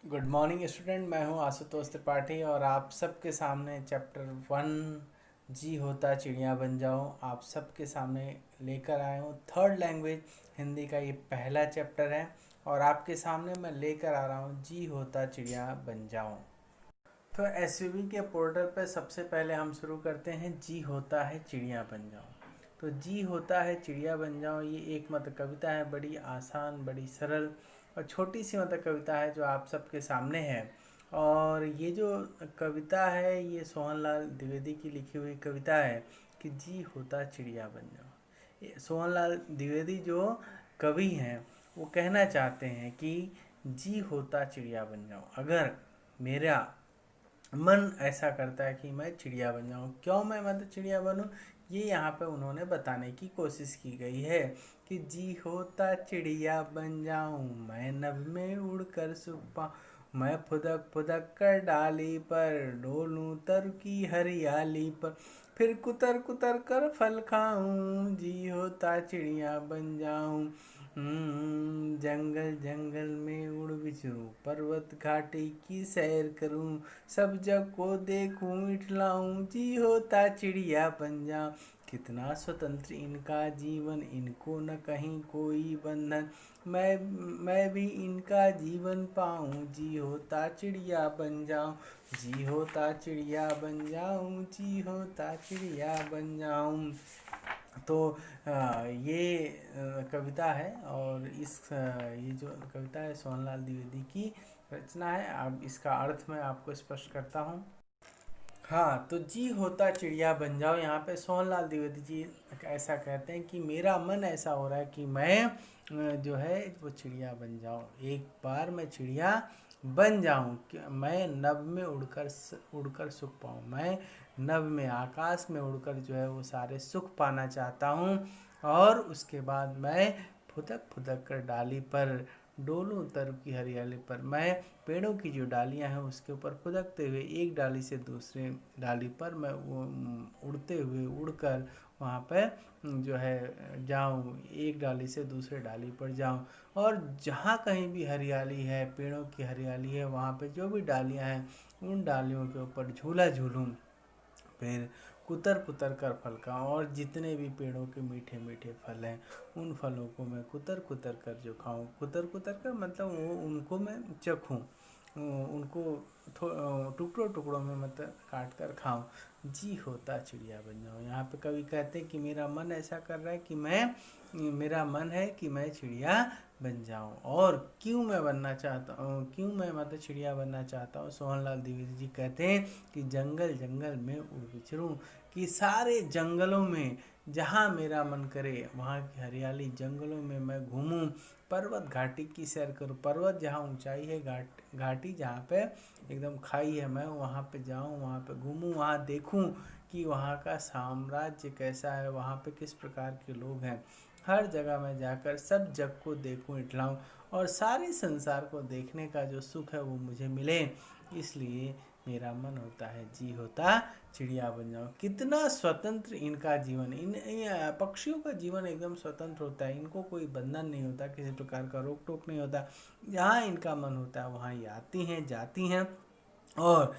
Good morning student. मैं हूं आशुतोष त्रिपाठी और आप सबके सामने चैप्टर 1 जी होता चिड़िया बन जाओ आप सबके सामने लेकर आया हूं। थर्ड लैंग्वेज हिंदी का ये पहला चैप्टर है और आपके सामने मैं लेकर आ रहा हूं जी होता चिड़िया बन जाओ। तो एसवीबी के पोर्टल पर सबसे पहले हम शुरू करते हैं जी होता है चिड़िया बन जाओ। तो जी होता है चिड़िया बन जाओ ये एक कविता है, बड़ी आसान, बड़ी सरल और छोटी सी कविता है जो आप सबके सामने है। और ये जो कविता है ये सोहनलाल द्विवेदी की लिखी हुई कविता है कि जी होता चिड़िया बन जाओ। सोहनलाल द्विवेदी जो कवि हैं वो कहना चाहते हैं कि जी होता चिड़िया बन जाओ। अगर मेरा मन ऐसा करता है कि मैं चिड़िया बन जाऊं, क्यों मैं चिड़िया बनूं, ये यहाँ पे उन्होंने बताने की कोशिश की गई है कि जी होता चिड़िया बन जाऊं मैं नभ में उड़कर सुख पाऊं मैं फुदक फुदक कर डाली पर डोलूं तर की हरियाली पर फिर कुतर कुतर कर फल खाऊं जी होता चिड़िया बन जाऊं। जंगल जंगल में उड़ विचरूं पर्वत घाटी की सैर करूं सब जग को देखूं इठलाऊं जी होता चिड़िया बन जाऊं। कितना स्वतंत्र इनका जीवन, इनको न कहीं कोई बंधन, मैं भी इनका जीवन पाऊं जी होता चिड़िया बन जाऊं। जी होता चिड़िया बन जाऊं, जी होता चिड़िया बन जाऊं। तो ये कविता है और ये जो कविता है सोहनलाल द्विवेदी की रचना है। अब इसका अर्थ मैं आपको स्पष्ट करता हूँ। हाँ, तो जी होता चिड़िया बन जाओ, यहाँ पे सोहनलाल द्विवेदी जी ऐसा कहते हैं कि मेरा मन ऐसा हो रहा है कि मैं जो है वो चिड़िया बन जाऊँ, एक बार मैं चिड़िया बन जाऊँ कि मैं नभ में उड़कर सुख पाऊँ। मैं नभ में, आकाश में उड़कर जो है वो सारे सुख पाना चाहता हूँ और उसके बाद मैं फुदक फुदक कर डाली पर डोलूं तरु की हरियाली पर, मैं पेड़ों की जो डालियां हैं उसके ऊपर फुदकते हुए एक डाली से दूसरे डाली पर मैं वो उड़ते हुए उड़कर वहाँ पे जो है जाऊँ, एक डाली से दूसरे डाली पर जाऊँ और जहाँ कहीं भी हरियाली है, पेड़ों की हरियाली है, वहाँ पे जो भी डालियाँ हैं उन डालियों के ऊपर झूला झूलूँ, फिर कुतर कुतर कर फल खाऊं और जितने भी पेड़ों के मीठे मीठे फल हैं उन फलों को मैं कुतर कुतर कर जो खाऊं, कुतर कुतर कर मतलब वो उनको मैं चखूं, उनको टुकड़ों टुकड़ों में मतलब काट कर खाऊं, जी होता चिड़िया बन जाऊं। यहाँ पे कवि कहते हैं कि मेरा मन ऐसा कर रहा है कि मेरा मन है कि मैं चिड़िया बन जाऊं। और क्यों मैं बनना चाहता हूँ, क्यों मैं मतलब चिड़िया बनना चाहता हूँ, सोहनलाल द्विवेदी जी कहते हैं कि जंगल जंगल में उड़ विचरूं, कि सारे जंगलों में जहाँ मेरा मन करे वहाँ की हरियाली जंगलों में मैं घूमूं, पर्वत घाटी की सैर करूं, पर्वत जहाँ ऊंचाई है, घाटी जहाँ पे एकदम खाई है, मैं वहाँ पे जाऊं, वहाँ पे घूमूं, वहाँ देखूं कि वहाँ का साम्राज्य कैसा है, वहाँ पे किस प्रकार के लोग हैं। हर जगह मैं जाकर सब जग को देखूं, इठलाऊं और सारे संसार को देखने का जो सुख है वो मुझे मिले, इसलिए मेरा मन होता है जी होता चिड़िया बन जाओ। कितना स्वतंत्र इनका जीवन, इन पक्षियों का जीवन एकदम स्वतंत्र होता है, इनको कोई बंधन नहीं होता, किसी प्रकार का रोक टोक नहीं होता, जहाँ इनका मन होता है वहाँ ये आती हैं जाती हैं और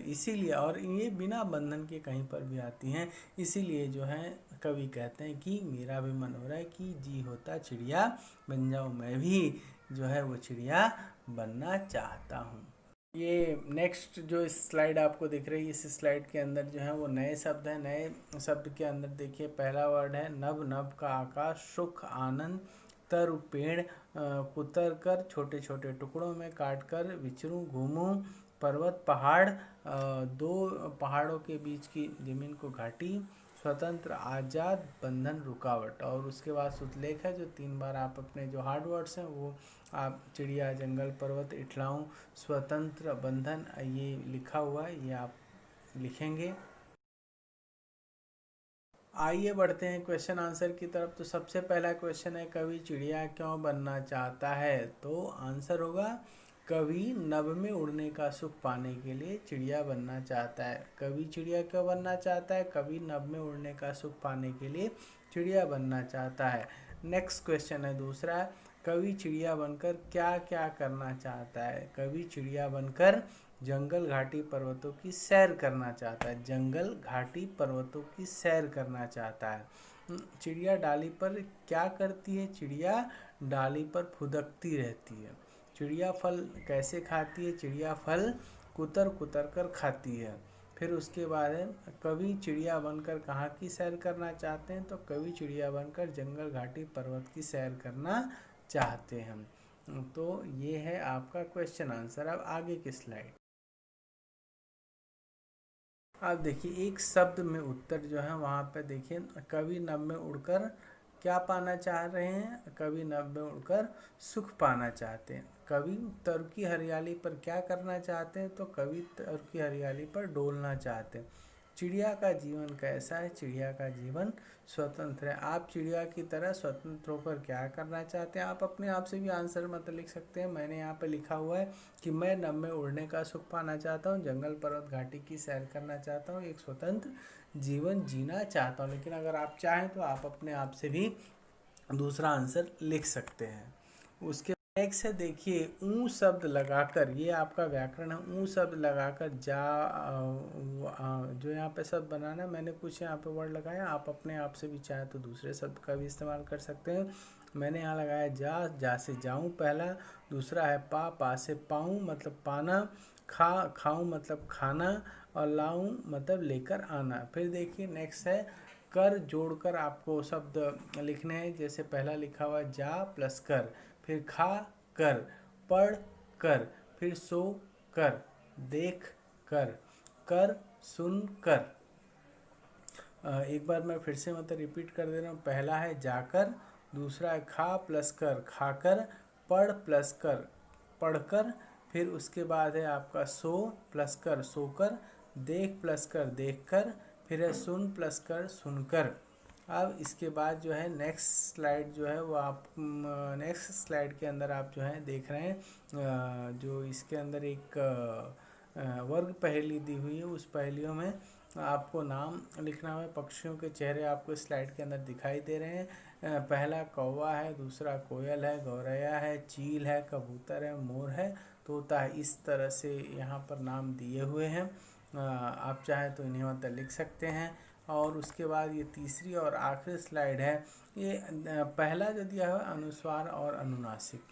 इसीलिए, और ये बिना बंधन के कहीं पर भी आती हैं, इसीलिए जो है कवि कहते हैं कि मेरा भी मन हो रहा है कि जी होता चिड़िया बन जाओ, मैं भी जो है वो चिड़िया बनना चाहता हूँ। ये नेक्स्ट जो स्लाइड आपको दिख रही है, इस स्लाइड के अंदर जो है वो नए शब्द हैं। नए शब्द के अंदर देखिए पहला वर्ड है नभ, नभ का आकाश, सुख आनंद, तरु पेड़, कुतर कर छोटे छोटे टुकड़ों में काट कर विचरूं घूमूं, पर्वत पहाड़, दो पहाड़ों के बीच की जमीन को घाटी, स्वतंत्र आज़ाद बंधन रुकावट। और उसके बाद सुतलेख है जो 3 बार आप अपने जो हार्ड वर्ड्स हैं वो आप चिड़िया, जंगल, पर्वत, इठलाऊं, स्वतंत्र, बंधन, ये लिखा हुआ है, ये आप लिखेंगे। आइए बढ़ते हैं क्वेश्चन आंसर की तरफ। तो सबसे पहला क्वेश्चन है कवि चिड़िया क्यों बनना चाहता है, तो आंसर होगा कवि नभ में उड़ने का सुख पाने के लिए चिड़िया बनना चाहता है। कवि चिड़िया क्यों बनना चाहता है, कवि नभ में उड़ने का सुख पाने के लिए चिड़िया बनना चाहता है। नेक्स्ट क्वेश्चन है दूसरा, कवि चिड़िया बनकर क्या क्या करना चाहता है? कवि चिड़िया बनकर जंगल घाटी पर्वतों की सैर करना चाहता है। जंगल घाटी पर्वतों की सैर करना चाहता है। चिड़िया डाली पर क्या करती है? चिड़िया डाली पर फुदकती रहती है। चिड़िया फल कैसे खाती है? चिड़िया फल कुतर कुतर कर खाती है। फिर उसके बाद है, कवि चिड़िया बनकर कहाँ की सैर करना चाहते हैं? तो कवि चिड़िया बनकर जंगल घाटी पर्वत की सैर करना चाहते हैं। तो ये है आपका क्वेश्चन आंसर। अब आगे की स्लाइड। अब देखिए एक शब्द में उत्तर जो है वहाँ पे देखिए, कवि नभ में उड़कर क्या पाना चाह रहे हैं? कवि नभ में उड़कर सुख पाना चाहते हैं। कवि तरु की हरियाली पर क्या करना चाहते हैं? तो कवि तरु की हरियाली पर डोलना चाहते हैं। चिड़िया का जीवन कैसा है? चिड़िया का जीवन स्वतंत्र है। आप चिड़िया की तरह स्वतंत्र होकर क्या करना चाहते हैं? आप अपने आप से भी आंसर मत लिख सकते हैं। मैंने यहाँ पे लिखा हुआ है कि मैं नभ में उड़ने का सुख पाना चाहता हूँ, जंगल पर्वत घाटी की सैर करना चाहता हूँ, एक स्वतंत्र जीवन जीना चाहता हूँ। लेकिन अगर आप चाहें तो आप अपने आप से भी दूसरा आंसर लिख सकते हैं। उसके नेक्स्ट है देखिए, ऊ शब्द लगाकर, ये आपका व्याकरण है। ऊ शब्द लगाकर जो यहाँ पे शब्द बनाना, मैंने कुछ यहाँ पे वर्ड लगाया, आप अपने आप से भी चाहे तो दूसरे शब्द का भी इस्तेमाल कर सकते हैं। मैंने यहाँ लगाया जा से जाऊँ पहला। दूसरा है पा से पाऊँ मतलब पाना। खाऊँ मतलब खाना। और लाऊं मतलब लेकर आना। फिर देखिए नेक्स्ट है, कर जोड़कर आपको शब्द लिखने हैं। जैसे पहला लिखा हुआ जा प्लस कर, फिर खा कर, पढ़ कर, फिर सो कर, देख कर सुन कर। एक बार मैं फिर से मतलब रिपीट कर दे रहा हूँ। पहला है जाकर, दूसरा है खा प्लस कर खाकर, पढ़ प्लस कर पढ़कर, फिर उसके बाद है आपका सो प्लस कर सोकर, देख प्लस कर देखकर, फिर है सुन प्लस कर सुनकर। अब इसके बाद जो है नेक्स्ट स्लाइड जो है वो आप नेक्स्ट स्लाइड के अंदर आप जो है देख रहे हैं, जो इसके अंदर एक वर्ग पहेली दी हुई है। उस पहेलियों में आपको नाम लिखना है। पक्षियों के चेहरे आपको स्लाइड के अंदर दिखाई दे रहे हैं। पहला कौवा है, दूसरा कोयल है, गौरैया है, चील है, कबूतर है, मोर है, तोता है। इस तरह से यहाँ पर नाम दिए हुए हैं। आप चाहें तो इन्हें मतलब लिख सकते हैं। और उसके बाद ये तीसरी और आखिरी स्लाइड है। ये पहला जो दिया है अनुस्वार और अनुनासिक।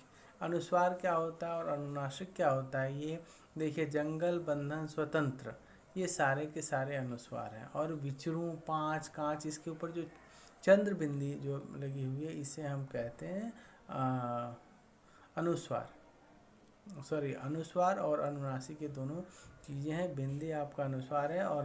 अनुस्वार क्या होता है और अनुनासिक क्या होता है? ये देखिए, जंगल, बंधन, स्वतंत्र, ये सारे के सारे अनुस्वार हैं। और विचरू, पाँच, कांच, इसके ऊपर जो चंद्र बिंदी जो लगी हुई है इसे हम कहते हैं अनुस्वार। सॉरी, अनुस्वार और अनुनासिक ये दोनों चीज़ें हैं। बिंदी आपका अनुस्वार है और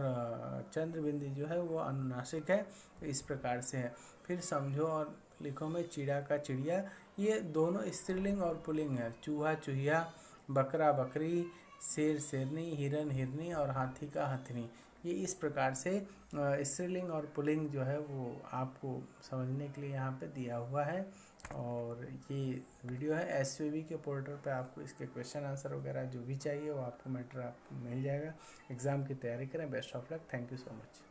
चंद्र बिंदी जो है वो अनुनासिक है। तो इस प्रकार से है। फिर समझो और लिखो में चिड़ा का चिड़िया, ये दोनों स्त्रीलिंग और पुल्लिंग है। चूहा चूहिया, बकरा बकरी, शेर शेरनी, हिरन हिरनी और हाथी का हथनी। ये इस प्रकार से स्त्रीलिंग और पुल्लिंग जो है वो आपको समझने के लिए यहाँ पे दिया हुआ है। और ये वीडियो है एसवीबी के पोर्टल पे। आपको इसके क्वेश्चन आंसर वगैरह जो भी चाहिए वो आपको मैटर आपको मिल जाएगा। एग्ज़ाम की तैयारी करें। Best of luck. Thank you so much.